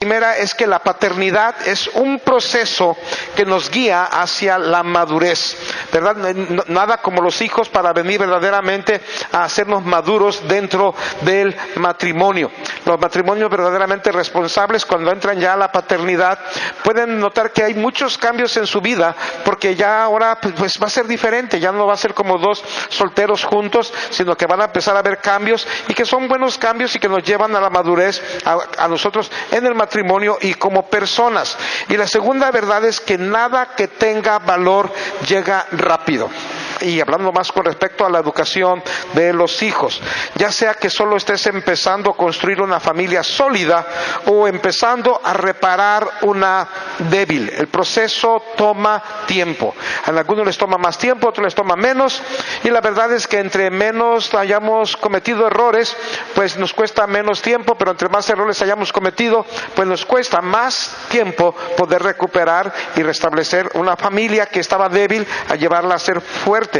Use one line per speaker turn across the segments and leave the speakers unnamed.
Primera es que la paternidad es un proceso que nos guía hacia la madurez, ¿verdad? Nada como los hijos para venir verdaderamente a hacernos maduros dentro del matrimonio. Los matrimonios verdaderamente responsables, cuando entran ya a la paternidad, pueden notar que hay muchos cambios en su vida, porque ya ahora pues va a ser diferente, ya no va a ser como dos solteros juntos, sino que van a empezar a haber cambios, y que son buenos cambios y que nos llevan a la madurez a nosotros en el matrimonio y como personas. Y la segunda verdad es que nada que tenga valor llega rápido. Y hablando más con respecto a la educación de los hijos, ya sea que solo estés empezando a construir una familia sólida o empezando a reparar una débil, el proceso toma tiempo. A algunos les toma más tiempo, a otros les toma menos, y la verdad es que entre menos hayamos cometido errores, pues nos cuesta menos tiempo, pero entre más errores hayamos cometido, pues nos cuesta más tiempo poder recuperar y restablecer una familia que estaba débil, a llevarla a ser fuerte.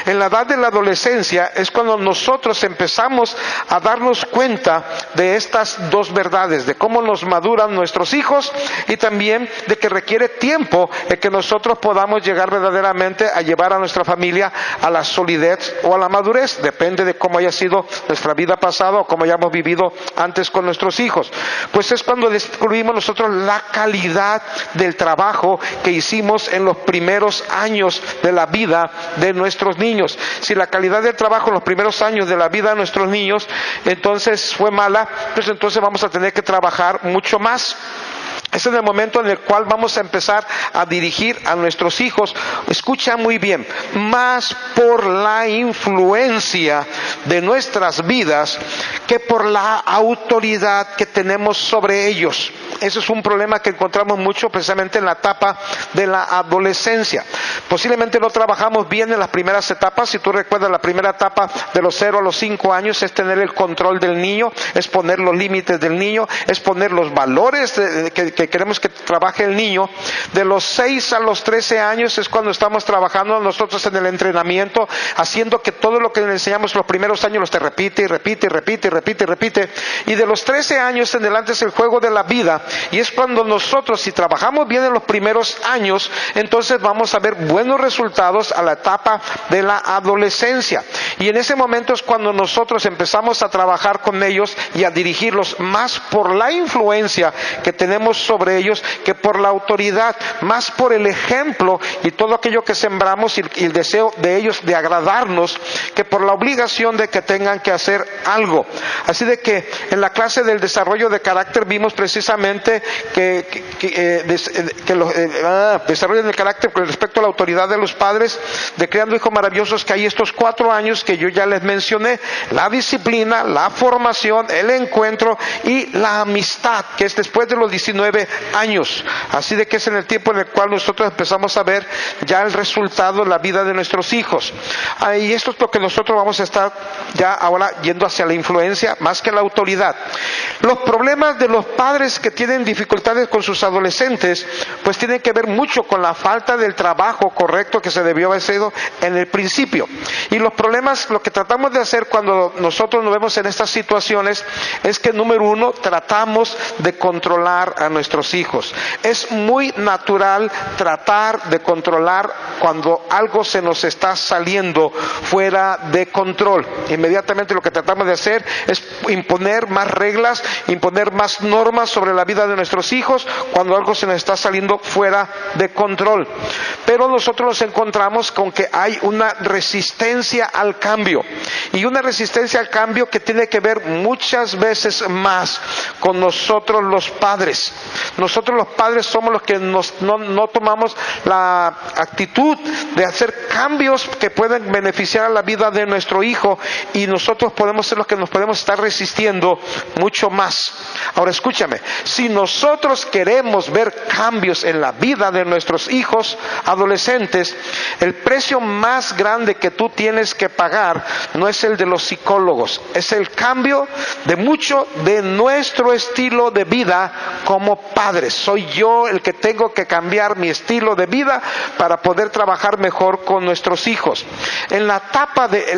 En la edad de la adolescencia es cuando nosotros empezamos a darnos cuenta de estas dos verdades, de cómo nos maduran nuestros hijos, y también de que requiere tiempo en que nosotros podamos llegar verdaderamente a llevar a nuestra familia a la solidez o a la madurez. Depende de cómo haya sido nuestra vida pasada o cómo hayamos vivido antes con nuestros hijos. Pues es cuando descubrimos nosotros la calidad del trabajo que hicimos en los primeros años de la vida de nuestros niños. Si la calidad del trabajo en los primeros años de la vida de nuestros niños entonces fue mala, pues entonces vamos a tener que trabajar mucho más. Es en el momento en el cual vamos a empezar a dirigir a nuestros hijos, escucha muy bien, más por la influencia de nuestras vidas que por la autoridad que tenemos sobre ellos. Ese es un problema que encontramos mucho precisamente en la etapa de la adolescencia. Posiblemente no trabajamos bien en las primeras etapas. Si tú recuerdas, la primera etapa de los 0 a los 5 años es tener el control del niño, es poner los límites del niño, es poner los valores que queremos que trabaje el niño. De los 6 a los 13 años es cuando estamos trabajando nosotros en el entrenamiento, haciendo que todo lo que le enseñamos los primeros años los te repite y repite y repite y repite y repite. Y de los 13 años en adelante es el juego de la vida. Y es cuando nosotros, si trabajamos bien en los primeros años, entonces vamos a ver buenos resultados a la etapa de la adolescencia. Y en ese momento es cuando nosotros empezamos a trabajar con ellos y a dirigirlos más por la influencia que tenemos sobre ellos que por la autoridad, más por el ejemplo y todo aquello que sembramos y el deseo de ellos de agradarnos, que por la obligación de que tengan que hacer algo. Así de que en la clase del desarrollo de carácter vimos precisamente desarrollo del carácter con respecto a la autoridad de los padres, de Creando Hijos Maravillosos, que hay estos 4 años que yo ya les mencioné: la disciplina, la formación, el encuentro y la amistad, que es después de los 19 años. Así de que es en el tiempo en el cual nosotros empezamos a ver ya el resultado en la vida de nuestros hijos. Y esto es lo que nosotros vamos a estar ya ahora yendo hacia la influencia más que la autoridad. Los problemas de los padres que tienen dificultades con sus adolescentes, pues tienen que ver mucho con la falta del trabajo correcto que se debió haber sido en el principio. Y los problemas, lo que tratamos de hacer cuando nosotros nos vemos en estas situaciones, es que número 1, tratamos de controlar a nuestros hijos. Es muy natural tratar de controlar cuando algo se nos está saliendo fuera de control. Inmediatamente lo que tratamos de hacer es imponer más reglas, imponer más normas sobre la vida de nuestros hijos cuando algo se nos está saliendo fuera de control. Pero nosotros nos encontramos con que hay una resistencia al cambio, y una resistencia al cambio que tiene que ver muchas veces más con nosotros los padres. Nosotros los padres somos los que no tomamos la actitud de hacer cambios que pueden beneficiar a la vida de nuestro hijo, y nosotros podemos ser los que nos podemos estar resistiendo mucho más. Ahora escúchame, si nosotros queremos ver cambios en la vida de nuestros hijos adolescentes, el precio más grande que tú tienes que pagar no es el de los psicólogos, es el cambio de mucho de nuestro estilo de vida como padres. Soy yo el que tengo que cambiar mi estilo de vida para poder trabajar mejor con nuestros hijos. En la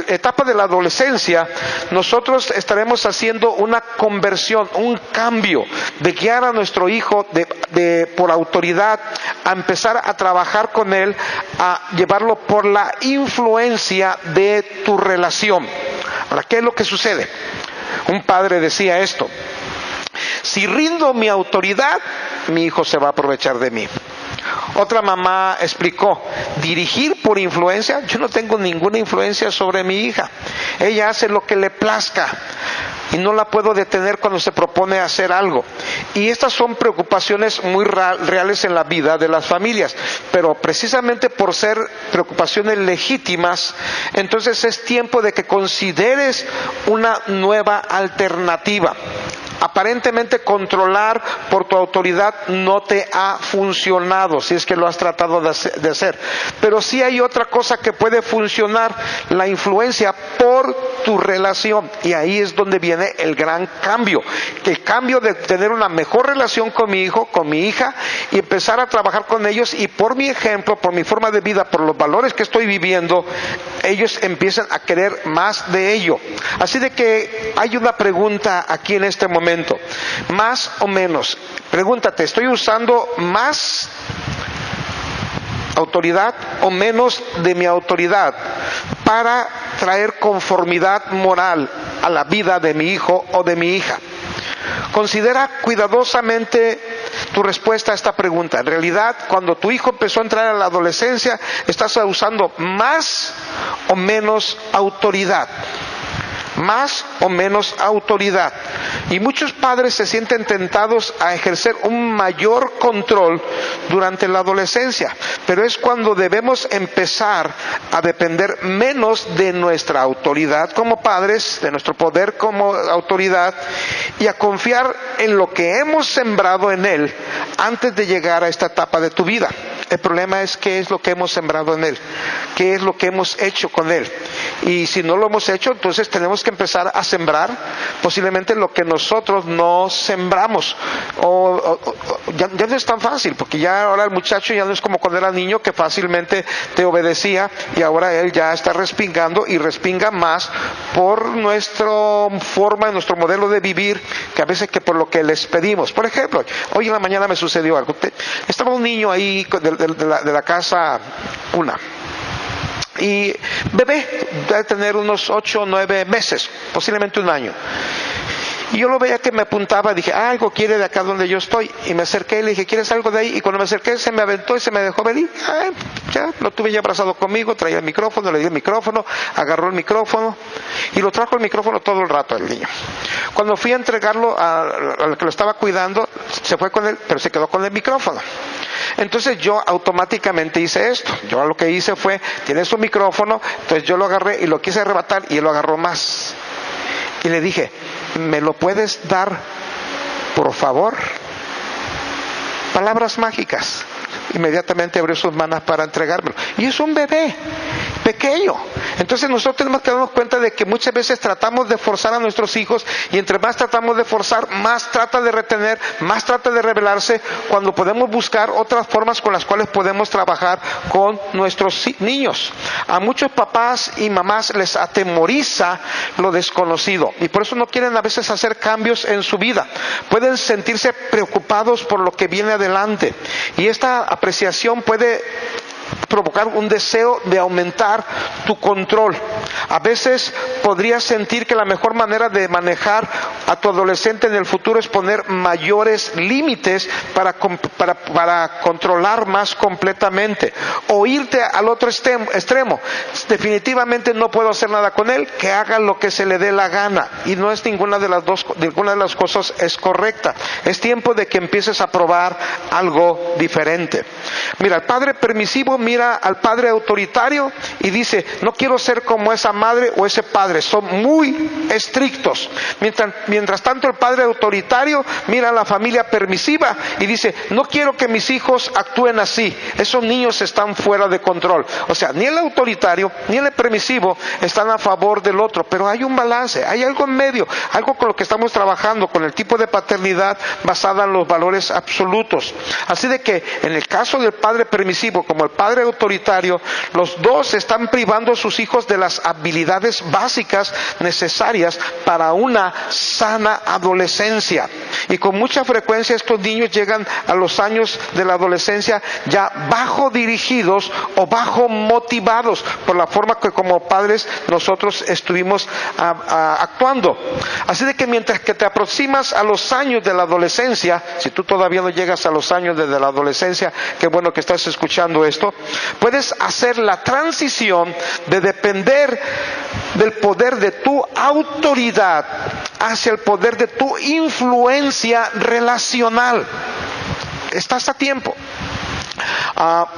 etapa de la adolescencia, nosotros estaremos haciendo una conversión, un cambio de guiar a nuestro hijo por autoridad, a empezar a trabajar con él, a llevarlo por la influencia de tu relación. Ahora, ¿qué es lo que sucede? Un padre decía esto: si rindo mi autoridad, mi hijo se va a aprovechar de mí. Otra mamá explicó: dirigir por influencia, yo no tengo ninguna influencia sobre mi hija. Ella hace lo que le plazca y no la puedo detener cuando se propone hacer algo. Y estas son preocupaciones muy reales en la vida de las familias, pero precisamente por ser preocupaciones legítimas, entonces es tiempo de que consideres una nueva alternativa. Aparentemente controlar por tu autoridad no te ha funcionado, si es que lo has tratado de hacer. Pero sí hay otra cosa que puede funcionar: la influencia por tu relación. Y ahí es donde viene el gran cambio. El cambio de tener una mejor relación con mi hijo, con mi hija, y empezar a trabajar con ellos, y por mi ejemplo, por mi forma de vida, por los valores que estoy viviendo, ellos empiezan a querer más de ello. Así de que hay una pregunta aquí en este momento: más o menos, pregúntate, ¿estoy usando más autoridad o menos de mi autoridad para traer conformidad moral a la vida de mi hijo o de mi hija? Considera cuidadosamente tu respuesta a esta pregunta. En realidad, cuando tu hijo empezó a entrar a la adolescencia, ¿estás usando más o menos autoridad? Más o menos autoridad. Y muchos padres se sienten tentados a ejercer un mayor control durante la adolescencia, pero es cuando debemos empezar a depender menos de nuestra autoridad como padres, de nuestro poder como autoridad, y a confiar en lo que hemos sembrado en él antes de llegar a esta etapa de tu vida. El problema es qué es lo que hemos sembrado en él, qué es lo que hemos hecho con él. Y si no lo hemos hecho, entonces tenemos que empezar a sembrar posiblemente lo que nosotros no sembramos. Ya no es tan fácil, porque ya ahora el muchacho ya no es como cuando era niño, que fácilmente te obedecía, y ahora él ya está respingando, y respinga más por nuestra forma, nuestro modelo de vivir, que a veces que por lo que les pedimos. Por ejemplo, hoy en la mañana me sucedió algo. Estaba un niño ahí de la casa y bebé, debe tener unos 8 o 9 meses, posiblemente un año. Y yo lo veía que me apuntaba, dije, algo quiere de acá donde yo estoy. Y me acerqué y le dije, ¿quieres algo de ahí? Y cuando me acerqué se me aventó y se me dejó venir. Ya lo tuve ya abrazado conmigo, traía el micrófono, le di el micrófono, agarró el micrófono y lo trajo el micrófono todo el rato el niño. Cuando fui a entregarlo al que lo estaba cuidando, se fue con él, pero se quedó con el micrófono. Entonces yo automáticamente hice esto. Yo lo que hice fue, tiene su micrófono, entonces yo lo agarré y lo quise arrebatar, y él lo agarró más. Y le dije, ¿me lo puedes dar, por favor? Palabras mágicas. Inmediatamente abrió sus manos para entregármelo. Y es un bebé pequeño. Entonces nosotros tenemos que darnos cuenta de que muchas veces tratamos de forzar a nuestros hijos, y entre más tratamos de forzar, más trata de retener, más trata de rebelarse, cuando podemos buscar otras formas con las cuales podemos trabajar con nuestros niños. A muchos papás y mamás les atemoriza lo desconocido, y por eso no quieren a veces hacer cambios en su vida. Pueden sentirse preocupados por lo que viene adelante, y esta apreciación puede provocar un deseo de aumentar tu control. A veces podrías sentir que la mejor manera de manejar a tu adolescente en el futuro es poner mayores límites para controlar más completamente, o irte al otro extremo. Definitivamente no puedo hacer nada con él, que haga lo que se le dé la gana, y no es ninguna de las cosas es correcta. Es tiempo de que empieces a probar algo diferente. Mira, el padre permisivo mira al padre autoritario y dice, no quiero ser como esa madre o ese padre, padres son muy estrictos. Mientras tanto el padre autoritario mira a la familia permisiva y dice, no quiero que mis hijos actúen así, esos niños están fuera de control. O sea, ni el autoritario ni el permisivo están a favor del otro, pero hay un balance, hay algo en medio, algo con lo que estamos trabajando, con el tipo de paternidad basada en los valores absolutos. Así de que en el caso del padre permisivo como el padre autoritario, los dos están privando a sus hijos de las habilidades básicas necesarias para una sana adolescencia. Y con mucha frecuencia estos niños llegan a los años de la adolescencia ya bajo dirigidos o bajo motivados por la forma que como padres nosotros estuvimos actuando. Así de que mientras que te aproximas a los años de la adolescencia, si tú todavía no llegas a los años de la adolescencia, qué bueno que estás escuchando esto, puedes hacer la transición de depender del poder de tu autoridad hacia el poder de tu influencia relacional. Estás a tiempo.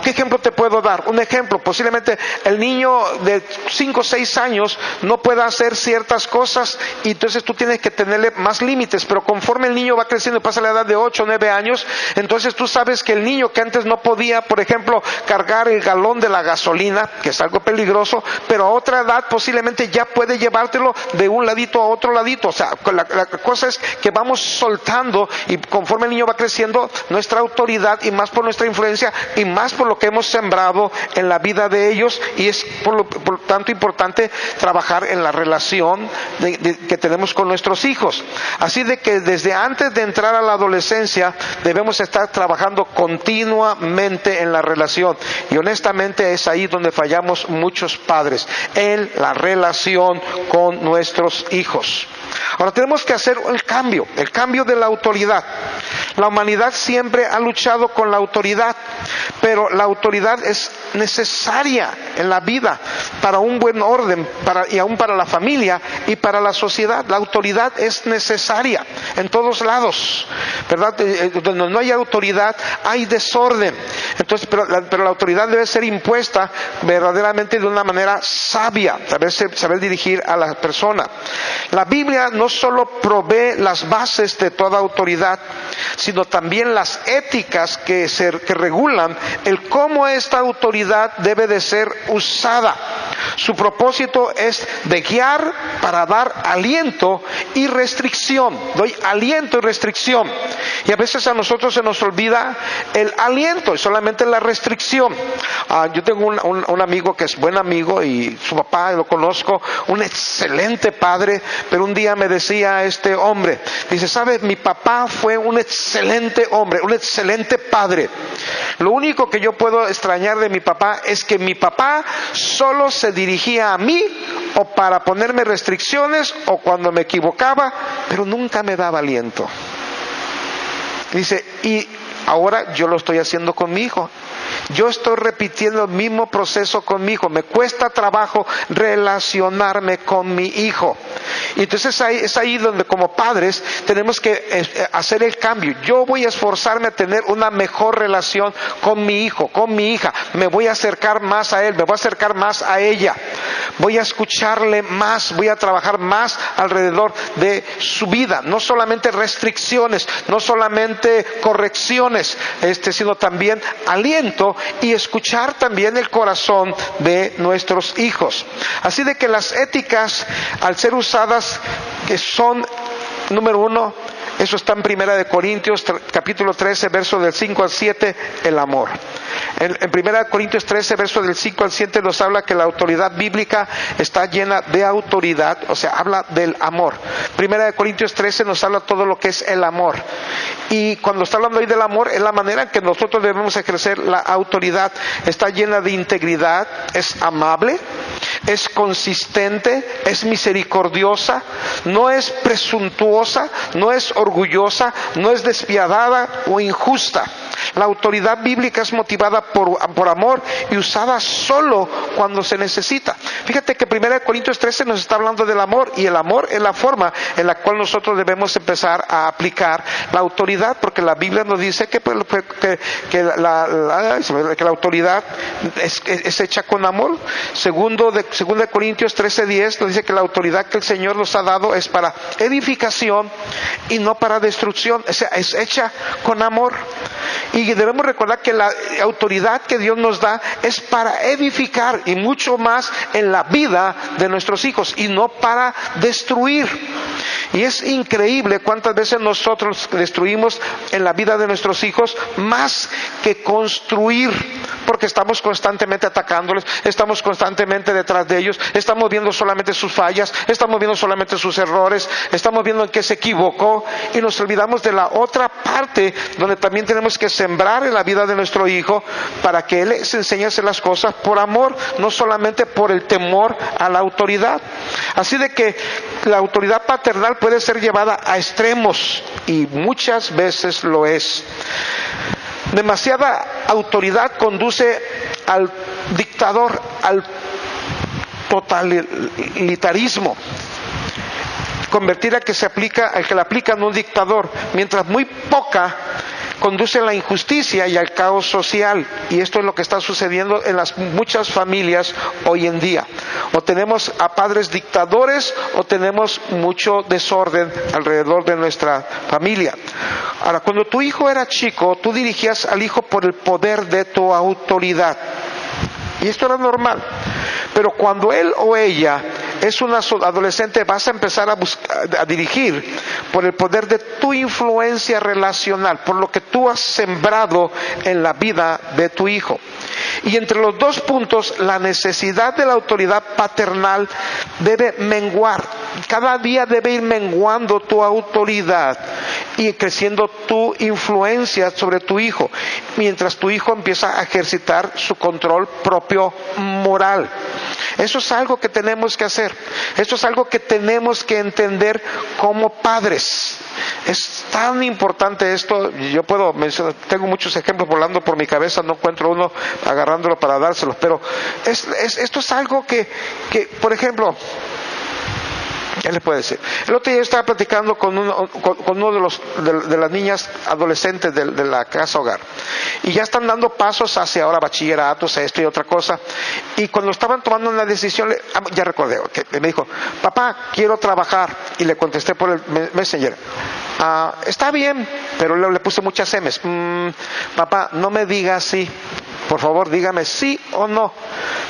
¿Qué ejemplo te puedo dar? Un ejemplo, posiblemente el niño de 5 o 6 años no pueda hacer ciertas cosas y entonces tú tienes que tenerle más límites, pero conforme el niño va creciendo y pasa la edad de 8 o 9 años, entonces tú sabes que el niño que antes no podía, por ejemplo, cargar el galón de la gasolina, que es algo peligroso, pero a otra edad posiblemente ya puede llevártelo de un ladito a otro ladito. O sea, la cosa es que vamos soltando y conforme el niño va creciendo, nuestra autoridad y más por nuestra influencia y más por lo que hemos sembrado en la vida de ellos, y es por tanto importante trabajar en la relación que tenemos con nuestros hijos. Así de que desde antes de entrar a la adolescencia debemos estar trabajando continuamente en la relación, y honestamente es ahí donde fallamos muchos padres, en la relación con nuestros hijos. Ahora tenemos que hacer el cambio de la autoridad. La humanidad siempre ha luchado con la autoridad, pero la autoridad es necesaria en la vida para un buen orden, y aún para la familia y para la sociedad. La autoridad es necesaria en todos lados, ¿verdad? Donde no hay autoridad hay desorden. Entonces, pero la autoridad debe ser impuesta verdaderamente de una manera sabia, saber dirigir a la persona. La Biblia no solo provee las bases de toda autoridad, sino también las éticas que regulan el cómo esta autoridad debe de ser usada. Su propósito es de guiar para dar aliento y restricción. Doy aliento y restricción. Y a veces a nosotros se nos olvida el aliento y solamente la restricción. Yo tengo un amigo que es buen amigo y su papá lo conozco, un excelente padre, pero un día me decía este hombre, dice, ¿sabes? Mi papá fue un excelente hombre, un excelente padre. Lo único que yo puedo extrañar de mi papá es que mi papá solo se dirigía a mí o para ponerme restricciones o cuando me equivocaba, pero nunca me daba aliento. Dice, y ahora yo lo estoy haciendo con mi hijo. Yo estoy repitiendo el mismo proceso con mi hijo. Me cuesta trabajo relacionarme con mi hijo. Y entonces es ahí donde como padres tenemos que hacer el cambio. Yo voy a esforzarme a tener una mejor relación con mi hijo, con mi hija. Me voy a acercar más a él, me voy a acercar más a ella. Voy a escucharle más, voy a trabajar más alrededor de su vida. No solamente restricciones, no solamente correcciones, sino también aliento y escuchar también el corazón de nuestros hijos. Así de que las éticas, al ser usadas, que son, número 1, eso está en 1 Corintios capítulo 13, verso del 5 al 7, el amor. En 1 Corintios 13, verso del 5 al 7 nos habla que la autoridad bíblica está llena de autoridad, o sea, habla del amor. 1 Corintios 13 nos habla todo lo que es el amor. Y cuando está hablando ahí del amor, es la manera en que nosotros debemos ejercer la autoridad. Está llena de integridad, es amable, es consistente, es misericordiosa, no es presuntuosa, no es orgullosa, no es despiadada o injusta. La autoridad bíblica es motivada por amor y usada solo cuando se necesita. Fíjate que 1 Corintios 13 nos está hablando del amor, y el amor es la forma en la cual nosotros debemos empezar a aplicar la autoridad, porque la Biblia nos dice que la autoridad es hecha con amor. Segundo de Corintios 13:10 nos dice que la autoridad que el Señor nos ha dado es para edificación y no para destrucción, o sea, es hecha con amor. Y debemos recordar que la autoridad que Dios nos da es para edificar, y mucho más en la vida de nuestros hijos, y no para destruir. Y es increíble cuántas veces nosotros destruimos en la vida de nuestros hijos más que construir, porque estamos constantemente atacándoles, estamos constantemente detrás de ellos, estamos viendo solamente sus fallas, estamos viendo solamente sus errores, estamos viendo en qué se equivocó, y nos olvidamos de la otra parte donde también tenemos que sembrar en la vida de nuestro hijo para que él se enseñe a hacer las cosas por amor, no solamente por el temor a la autoridad. Así de que la autoridad paternal puede ser llevada a extremos, y muchas veces lo es. Demasiada autoridad conduce al dictador, al totalitarismo, convertir al que la aplica en un dictador, mientras muy poca conduce a la injusticia y al caos social. Y esto es lo que está sucediendo en las muchas familias hoy en día. O tenemos a padres dictadores, o tenemos mucho desorden alrededor de nuestra familia. Ahora, cuando tu hijo era chico, tú dirigías al hijo por el poder de tu autoridad, y esto era normal. Pero cuando él o ella es un adolescente, vas a empezar a dirigir por el poder de tu influencia relacional, por lo que tú has sembrado en la vida de tu hijo. Y entre los dos puntos, la necesidad de la autoridad paternal debe menguar. Cada día debe ir menguando tu autoridad y creciendo tu influencia sobre tu hijo, mientras tu hijo empieza a ejercitar su control propio moral. Eso es algo que tenemos que hacer. Esto es algo que tenemos que entender como padres. Es tan importante esto. Yo puedo mencionar, tengo muchos ejemplos volando por mi cabeza, no encuentro uno agarrándolo para dárselos, pero esto es algo que, por ejemplo, ¿qué les puedo decir? El otro día yo estaba platicando con uno de las niñas adolescentes de la casa hogar, y ya están dando pasos hacia ahora bachilleratos, esto y otra cosa. Y cuando estaban tomando una decisión, ya recordé que me dijo: papá, quiero trabajar. Y le contesté por el Messenger: está bien, pero le puse muchas M's. Papá, no me diga así. Por favor, dígame sí o no,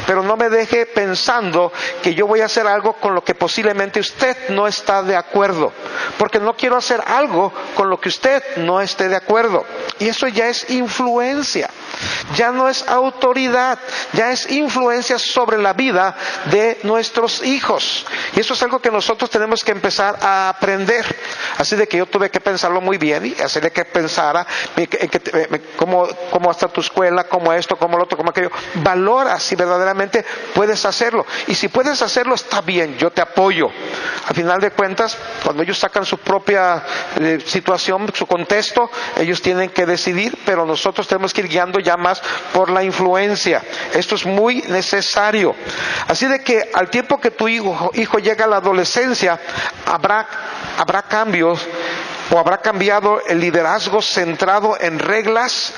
pero no me deje pensando que yo voy a hacer algo con lo que posiblemente usted no está de acuerdo, porque no quiero hacer algo con lo que usted no esté de acuerdo. Y eso ya es influencia, ya no es autoridad, ya es influencia sobre la vida de nuestros hijos. Y eso es algo que nosotros tenemos que empezar a aprender. Así de que yo tuve que pensarlo muy bien y hacerle que pensara cómo va a estar tu escuela, cómo esto, cómo lo otro, cómo aquello. Valora si verdaderamente puedes hacerlo. Y si puedes hacerlo, está bien, yo te apoyo. Al final de cuentas, cuando ellos sacan su propia situación, su contexto, ellos tienen que decidir, pero nosotros tenemos que ir guiando ya más por la influencia. Esto es muy necesario. Así de que al tiempo que tu hijo llega a la adolescencia, habrá cambios, o habrá cambiado el liderazgo centrado en reglas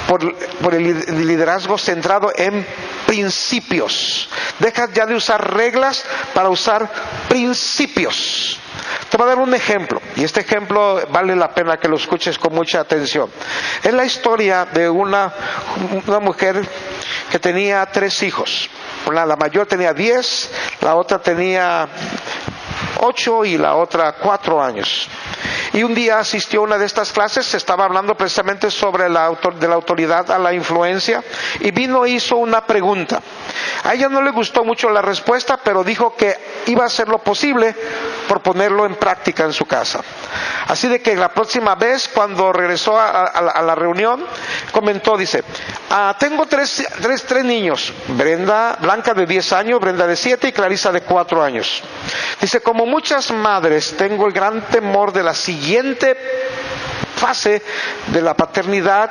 por el liderazgo centrado en principios. Dejas ya de usar reglas para usar principios. Te voy a dar un ejemplo, y este ejemplo vale la pena que lo escuches con mucha atención. Es la historia de una mujer que tenía 3 hijos. La mayor tenía 10, la otra tenía 8 y la otra 4 años. Y un día asistió a una de estas clases, se estaba hablando precisamente sobre de la autoridad a la influencia, y vino e hizo una pregunta. A ella no le gustó mucho la respuesta, pero dijo que iba a hacer lo posible por ponerlo en práctica en su casa. Así de que la próxima vez, cuando regresó a la reunión, comentó, dice: tengo tres niños, Blanca de 10 años, Brenda de 7 y Clarisa de 4 años. Dice: como muchas madres, tengo el gran temor de la siguiente fase de la paternidad,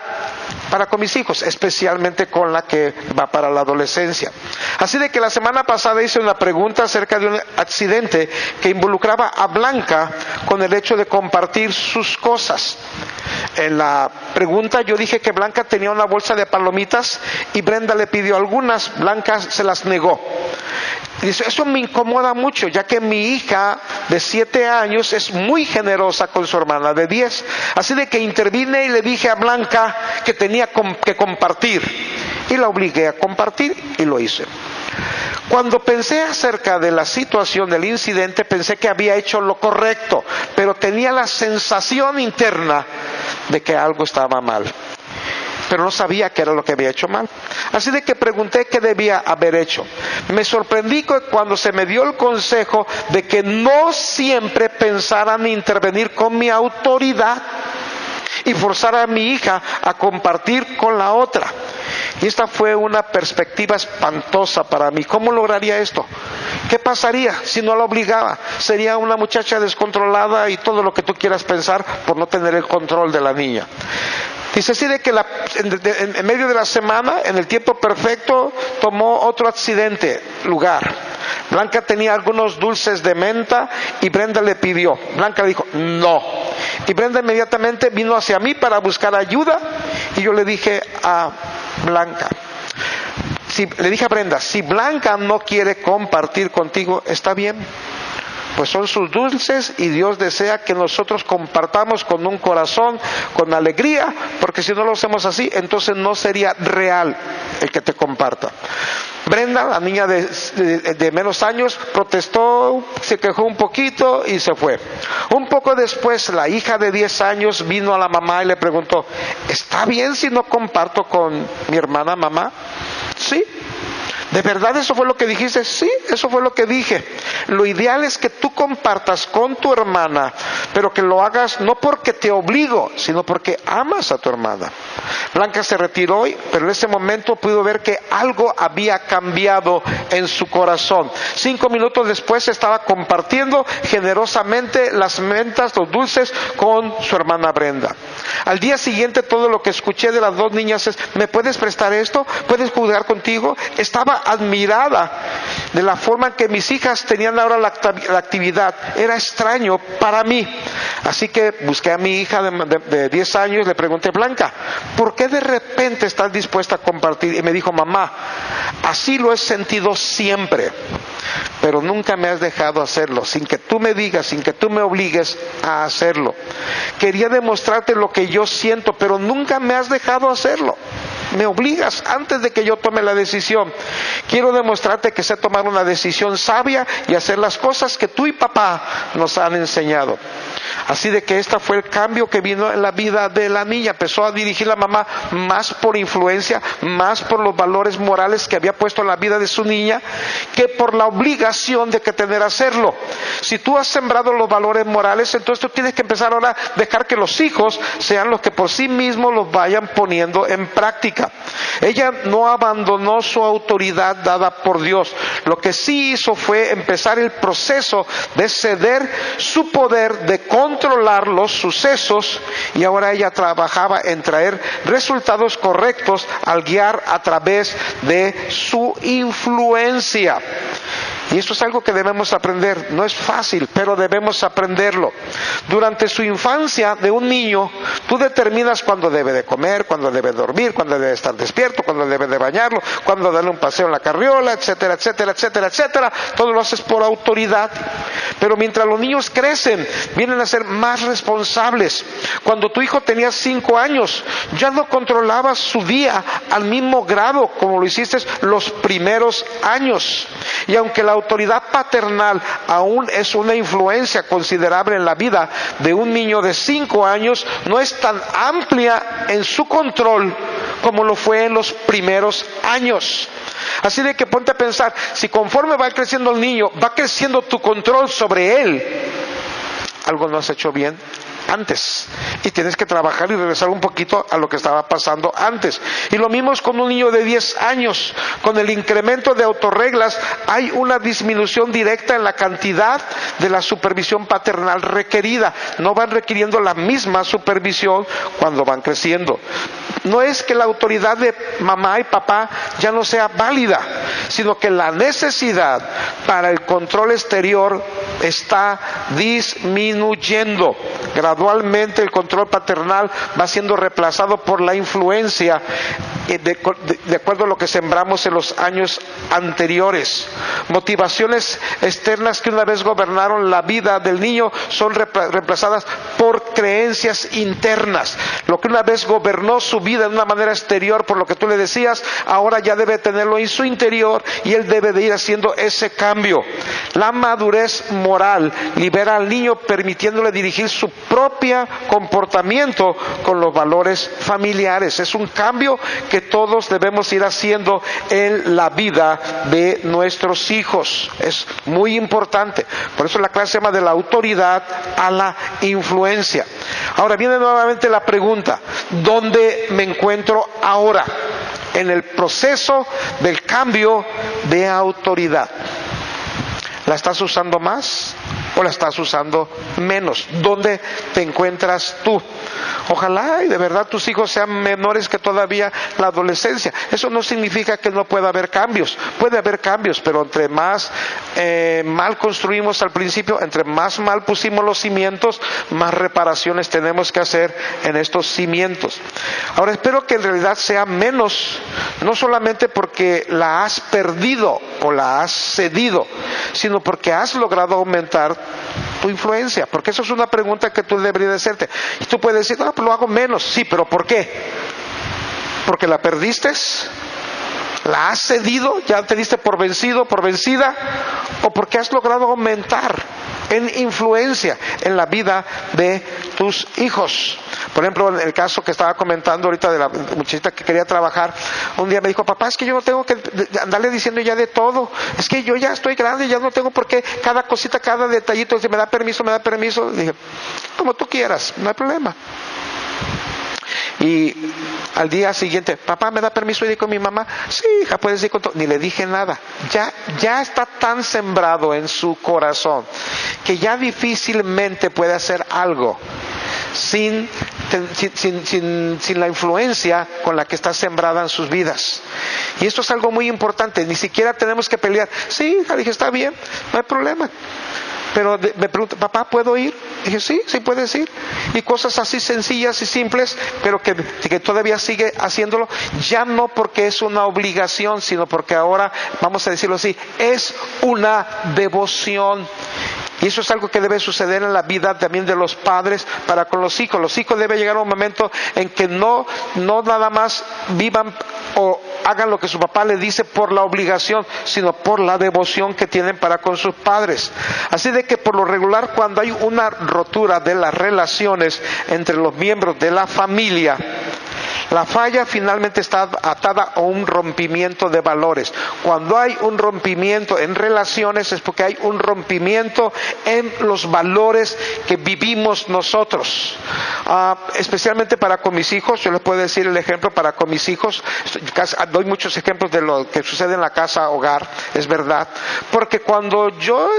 para con mis hijos, especialmente con la que va para la adolescencia. Así de que la semana pasada hice una pregunta acerca de un accidente que involucraba a Blanca con el hecho de compartir sus cosas. En la pregunta yo dije que Blanca tenía una bolsa de palomitas y Brenda le pidió algunas, Blanca se las negó. Y dice, eso me incomoda mucho, ya que mi hija de 7 años es muy generosa con su hermana de 10. Así de que intervine y le dije a Blanca que tenía que compartir. Y la obligué a compartir y lo hice. Cuando pensé acerca de la situación del incidente, pensé que había hecho lo correcto, pero tenía la sensación interna de que algo estaba mal. Pero no sabía qué era lo que había hecho mal. Así de que pregunté qué debía haber hecho. Me sorprendí cuando se me dio el consejo de que no siempre pensara en intervenir con mi autoridad y forzar a mi hija a compartir con la otra. Y esta fue una perspectiva espantosa para mí. ¿Cómo lograría esto? ¿Qué pasaría si no la obligaba? Sería una muchacha descontrolada y todo lo que tú quieras pensar por no tener el control de la niña. Dice así de que en medio de la semana, en el tiempo perfecto, tomó otro accidente lugar. Blanca tenía algunos dulces de menta y Brenda le pidió. Blanca le dijo, no. Y Brenda inmediatamente vino hacia mí para buscar ayuda y yo le dije a Blanca, le dije a Brenda, si Blanca no quiere compartir contigo, está bien. Pues son sus dulces y Dios desea que nosotros compartamos con un corazón, con alegría, porque si no lo hacemos así, entonces no sería real el que te comparta. Brenda, la niña de menos años, protestó, se quejó un poquito y se fue. Un poco después, la hija de 10 años vino a la mamá y le preguntó, ¿está bien si no comparto con mi hermana, mamá? Sí. ¿De verdad eso fue lo que dijiste? Sí, eso fue lo que dije. Lo ideal es que tú compartas con tu hermana, pero que lo hagas no porque te obligo, sino porque amas a tu hermana. Blanca se retiró, pero en ese momento pudo ver que algo había cambiado en su corazón. 5 minutos después estaba compartiendo generosamente las mentas, los dulces con su hermana Brenda. Al día siguiente todo lo que escuché de las dos niñas es, ¿me puedes prestar esto? ¿Puedes jugar contigo? Estaba admirada de la forma en que mis hijas tenían ahora la actividad. Era extraño para mí. Así que busqué a mi hija de 10 años, le pregunté, Blanca, ¿por qué de repente estás dispuesta a compartir? Y me dijo, mamá, así lo he sentido siempre, pero nunca me has dejado hacerlo, sin que tú me digas, sin que tú me obligues a hacerlo. Quería demostrarte lo que yo siento, pero nunca me has dejado hacerlo. Me obligas antes de que yo tome la decisión. Quiero demostrarte que sé tomar una decisión sabia y hacer las cosas que tú y papá nos han enseñado. Así de que este fue el cambio que vino en la vida de la niña. Empezó a dirigir la mamá más por influencia, más por los valores morales que había puesto en la vida de su niña, que por la obligación de que tener que hacerlo. Si tú has sembrado los valores morales, entonces tú tienes que empezar ahora a dejar que los hijos sean los que por sí mismos los vayan poniendo en práctica. Ella no abandonó su autoridad dada por Dios. Lo que sí hizo fue empezar el proceso de ceder su poder, de controlar los sucesos, y ahora ella trabajaba en traer resultados correctos al guiar a través de su influencia. Y esto es algo que debemos aprender. No es fácil, pero debemos aprenderlo. Durante su infancia de un niño, tú determinas cuándo debe de comer, cuándo debe dormir, cuándo debe estar despierto, cuándo debe de bañarlo, cuándo darle un paseo en la carriola, etcétera, etcétera, etcétera, etcétera. Todo lo haces por autoridad. Pero mientras los niños crecen, vienen a ser más responsables. Cuando tu hijo tenía 5 años, ya no controlabas su día al mismo grado como lo hiciste los primeros años. Y aunque la autoridad paternal aún es una influencia considerable en la vida de un niño de 5 años, no es tan amplia en su control como lo fue en los primeros años. Así de que ponte a pensar, si conforme va creciendo el niño, va creciendo tu control sobre él, algo no has hecho bien antes, y tienes que trabajar y regresar un poquito a lo que estaba pasando antes. Y lo mismo es con un niño de 10 años. Con el incremento de autorreglas hay una disminución directa en la cantidad de la supervisión paternal requerida. No van requiriendo la misma supervisión cuando van creciendo. no es que la autoridad de mamá y papá ya no sea válida, sino que la necesidad para el control exterior está disminuyendo. Gradualmente el control paternal va siendo reemplazado por la influencia de acuerdo a lo que sembramos en los años anteriores. Motivaciones externas que una vez gobernaron la vida del niño son reemplazadas por creencias internas. Lo que una vez gobernó su vida de una manera exterior por lo que tú le decías, ahora ya debe tenerlo en su interior y él debe de ir haciendo ese cambio. La madurez moral libera al niño permitiéndole dirigir su propio comportamiento con los valores familiares. Es un cambio que todos debemos ir haciendo en la vida de nuestros hijos. Es muy importante. Por eso la clase se llama de la autoridad a la influencia. Ahora viene nuevamente la pregunta: ¿dónde me encuentro ahora en el proceso del cambio de autoridad? ¿La estás usando más o la estás usando menos? ¿Dónde te encuentras tú? Ojalá y de verdad tus hijos sean menores que todavía la adolescencia. Eso no significa que no pueda haber cambios. Puede haber cambios, pero entre más mal construimos al principio, entre más mal pusimos los cimientos, más reparaciones tenemos que hacer en estos cimientos. Ahora espero que en realidad sea menos, no solamente porque la has perdido o la has cedido, sino porque has logrado aumentar tu influencia, porque eso es una pregunta que tú deberías hacerte. Y tú puedes decir, no, pues lo hago menos. Sí, pero ¿por qué? ¿Porque la perdiste? ¿La has cedido? ¿Ya te diste por vencido, por vencida? ¿O porque has logrado aumentar en influencia en la vida de tus hijos? Por ejemplo, en el caso que estaba comentando ahorita de la muchachita que quería trabajar, un día me dijo, papá, es que yo no tengo que andarle diciendo ya de todo, es que yo ya estoy grande, ya no tengo por qué cada cosita, cada detallito, si me da permiso, me da permiso. Dije, como tú quieras, no hay problema. Y al día siguiente, papá, ¿me da permiso ir con mi mamá? Sí, hija, puedes ir con todo. Ni le dije nada. Ya está tan sembrado en su corazón que ya difícilmente puede hacer algo sin la influencia con la que está sembrada en sus vidas. Y esto es algo muy importante. Ni siquiera tenemos que pelear. Sí, hija, dije, está bien, no hay problema. Pero me pregunta, papá, ¿puedo ir? Dije, sí puedes ir. Y cosas así sencillas y simples, pero que todavía sigue haciéndolo, ya no porque es una obligación, sino porque ahora, vamos a decirlo así, es una devoción. Y eso es algo que debe suceder en la vida también de los padres para con los hijos. Los hijos deben llegar a un momento en que no nada más vivan o hagan lo que su papá le dice por la obligación, sino por la devoción que tienen para con sus padres. Así de que por lo regular, cuando hay una rotura de las relaciones entre los miembros de la familia, la falla finalmente está atada a un rompimiento de valores. Cuando hay un rompimiento en relaciones es porque hay un rompimiento en los valores que vivimos nosotros. Especialmente para con mis hijos, yo les puedo decir el ejemplo para con mis hijos. Doy muchos ejemplos de lo que sucede en la casa hogar, es verdad. Porque cuando yo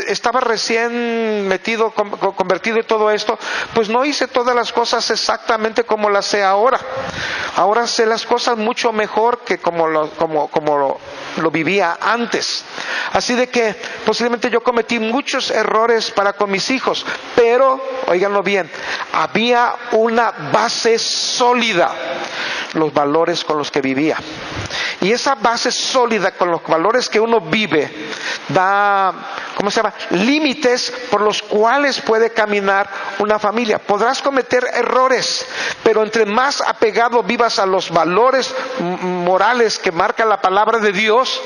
estaba recién metido, convertido en todo esto, pues no hice todas las cosas exactamente como las sé ahora. Ahora sé las cosas mucho mejor que como lo vivía antes. Así de que posiblemente yo cometí muchos errores para con mis hijos, pero, óiganlo bien, había una base sólida, los valores con los que vivía. Y esa base sólida con los valores que uno vive da, límites por los cuales puede caminar una familia. Podrás cometer errores, pero entre más apegado vivas a los valores morales que marca la palabra de Dios,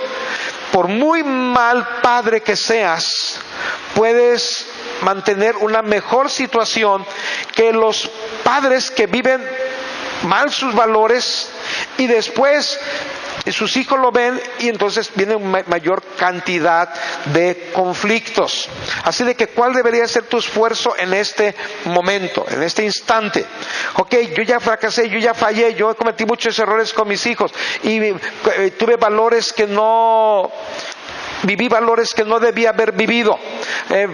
por muy mal padre que seas, puedes mantener una mejor situación que los padres que viven mal sus valores y después sus hijos lo ven y entonces viene una mayor cantidad de conflictos. Así de que ¿cuál debería ser tu esfuerzo en este momento, en este instante? Ok, yo ya fracasé, yo ya fallé, yo cometí muchos errores con mis hijos y tuve valores que no Viví valores que no debía haber vivido.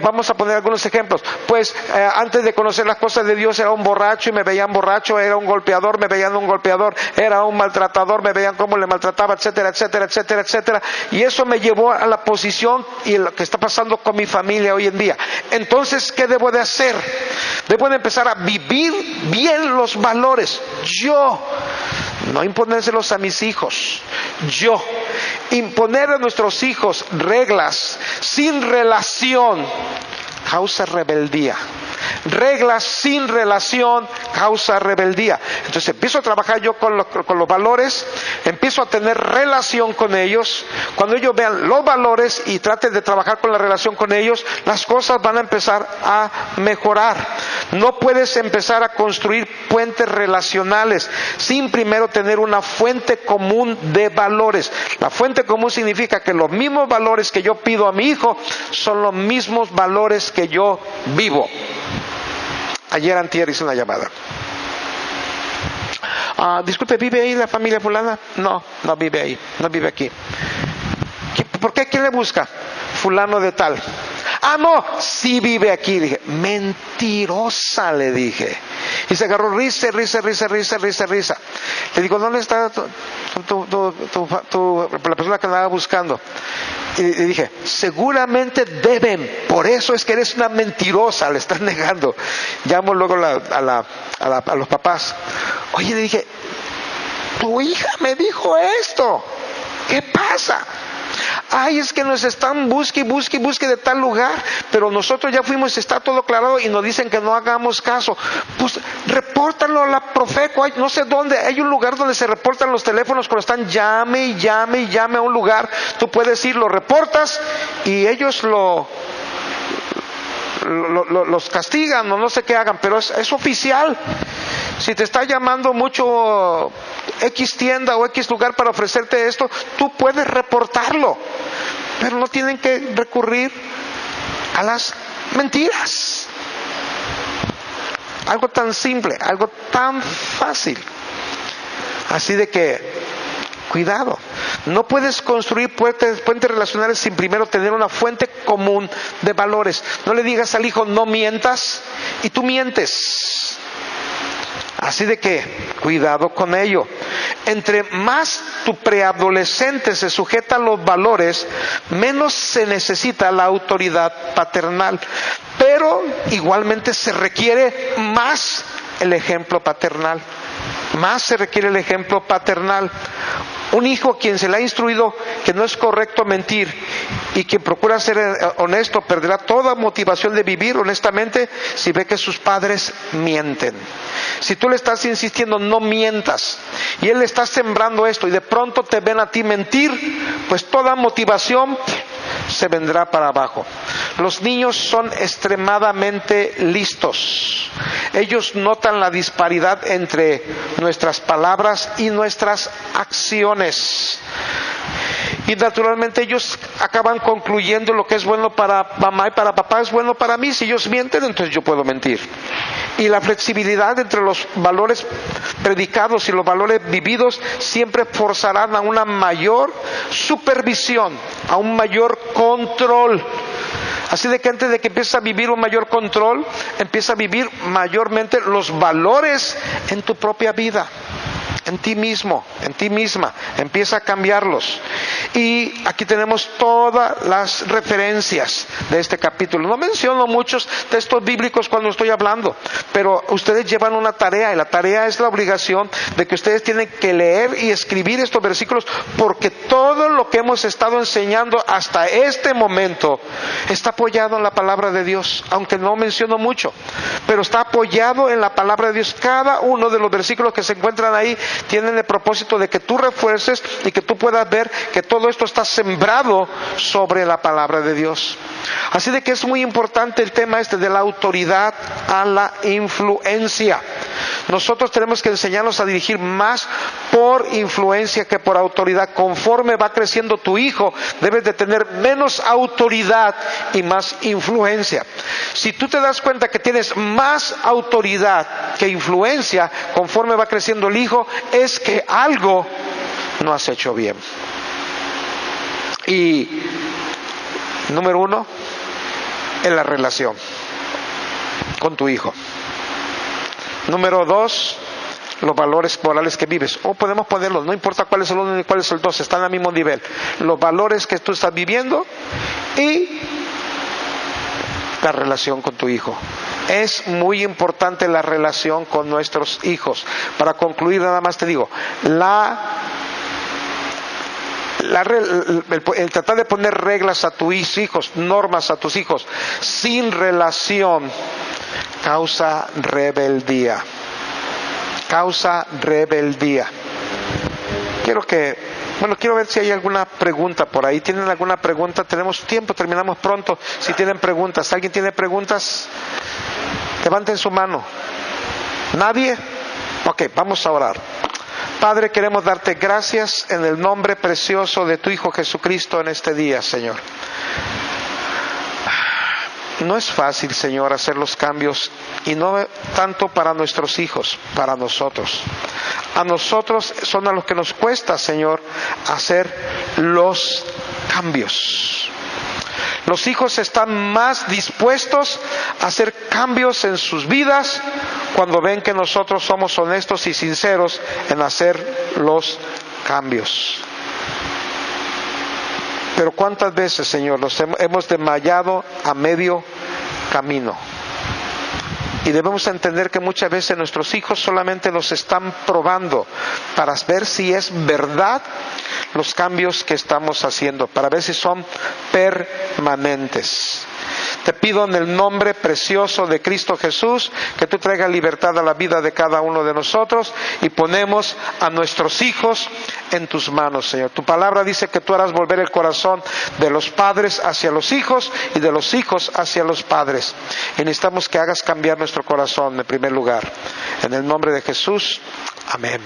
Vamos a poner algunos ejemplos. Pues antes de conocer las cosas de Dios era un borracho y me veían borracho, era un golpeador, me veían un golpeador, era un maltratador, me veían cómo le maltrataba, etcétera, etcétera, etcétera, etcétera. Y eso me llevó a la posición y lo que está pasando con mi familia hoy en día. Entonces, ¿qué debo de hacer? Debo de empezar a vivir bien los valores. No imponérselos a mis hijos. Imponer a nuestros hijos reglas sin relación causa rebeldía. Reglas sin relación causa rebeldía. Entonces empiezo a trabajar yo con los valores, empiezo a tener relación con ellos. Cuando ellos vean los valores y traten de trabajar con la relación con ellos, las cosas van a empezar a mejorar. No puedes empezar a construir puentes relacionales sin primero tener una fuente común de valores. La fuente común significa que los mismos valores que yo pido a mi hijo son los mismos valores que yo vivo. Ayer antier hice una llamada. Disculpe, ¿vive ahí la familia fulana? No vive ahí, no vive aquí. ¿Por qué? ¿Quién le busca? Fulano de tal. No, sí vive aquí. Dije, mentirosa, le dije. Y se agarró risa. Le digo, ¿dónde está la persona que andaba buscando? Y le dije, seguramente deben, por eso es que eres una mentirosa, le estás negando. Llamo luego a los papás. Oye, le dije, tu hija me dijo esto, ¿qué pasa? Es que nos están busque de tal lugar, pero nosotros ya fuimos, está todo aclarado y nos dicen que no hagamos caso. Pues repórtalo a la Profeco, no sé dónde, hay un lugar donde se reportan los teléfonos cuando están llame a un lugar. Tú puedes ir, lo reportas y ellos los castigan o no sé qué hagan, pero es oficial. Si te está llamando mucho X tienda o X lugar para ofrecerte esto, tú puedes reportarlo, pero no tienen que recurrir a las mentiras. Algo tan simple, algo tan fácil. Así de que, cuidado, no puedes construir puentes relacionales sin primero tener una fuente común de valores. No le digas al hijo, no mientas, y tú mientes. Así de que, cuidado con ello. Entre más tu preadolescente se sujeta a los valores, menos se necesita la autoridad paternal. Pero igualmente se requiere más el ejemplo paternal. Un hijo a quien se le ha instruido que no es correcto mentir y que procura ser honesto, perderá toda motivación de vivir honestamente si ve que sus padres mienten. Si tú le estás insistiendo no mientas y él le está sembrando esto y de pronto te ven a ti mentir, pues toda motivación se vendrá para abajo. Los niños son extremadamente listos. Ellos notan la disparidad entre nuestras palabras y nuestras acciones. Y naturalmente ellos acaban concluyendo lo que es bueno para mamá y para papá es bueno para mí. Si ellos mienten, entonces yo puedo mentir. Y la flexibilidad entre los valores predicados y los valores vividos siempre forzarán a una mayor supervisión, a un mayor control. Así de que antes de que empieces a vivir un mayor control, empieza a vivir mayormente los valores en tu propia vida. En ti mismo, en ti misma, empieza a cambiarlos. Y aquí tenemos todas las referencias de este capítulo. No menciono muchos textos bíblicos cuando estoy hablando, pero ustedes llevan una tarea y la tarea es la obligación de que ustedes tienen que leer y escribir estos versículos, porque todo lo que hemos estado enseñando hasta este momento está apoyado en la palabra de Dios, aunque no menciono mucho, pero está apoyado en la palabra de Dios. Cada uno de los versículos que se encuentran ahí tienen el propósito de que tú refuerces y que tú puedas ver que todo esto está sembrado sobre la palabra de Dios. Así de que es muy importante el tema de la autoridad a la influencia. Nosotros tenemos que enseñarnos a dirigir más por influencia que por autoridad. Conforme va creciendo tu hijo, debes de tener menos autoridad y más influencia. Si tú te das cuenta que tienes más autoridad que influencia conforme va creciendo el hijo, es que algo no has hecho bien. Y Número 1, en la relación con tu hijo. Número 2, los valores morales que vives. O podemos ponerlos, no importa cuál es el 1 ni cuál es el 2, están al mismo nivel. Los valores que tú estás viviendo y la relación con tu hijo. Es muy importante la relación con nuestros hijos. Para concluir, nada más te digo, el tratar de poner reglas a tus hijos, normas a tus hijos, sin relación, causa rebeldía. Causa rebeldía. Quiero ver si hay alguna pregunta por ahí. ¿Tienen alguna pregunta? Tenemos tiempo, terminamos pronto. Si tienen preguntas, ¿alguien tiene preguntas? Levanten su mano. ¿Nadie? Ok, vamos a orar. Padre, queremos darte gracias en el nombre precioso de tu Hijo Jesucristo en este día, Señor. No es fácil, Señor, hacer los cambios, y no tanto para nuestros hijos, para nosotros. A nosotros son a los que nos cuesta, Señor, hacer los cambios. Los hijos están más dispuestos a hacer cambios en sus vidas cuando ven que nosotros somos honestos y sinceros en hacer los cambios. Pero ¿cuántas veces, Señor, los hemos desmayado a medio camino? Y debemos entender que muchas veces nuestros hijos solamente nos están probando para ver si es verdad los cambios que estamos haciendo, para ver si son permanentes. Te pido en el nombre precioso de Cristo Jesús que tú traigas libertad a la vida de cada uno de nosotros, y ponemos a nuestros hijos en tus manos, Señor. Tu palabra dice que tú harás volver el corazón de los padres hacia los hijos y de los hijos hacia los padres. Y necesitamos que hagas cambiar nuestro corazón en primer lugar. En el nombre de Jesús, amén.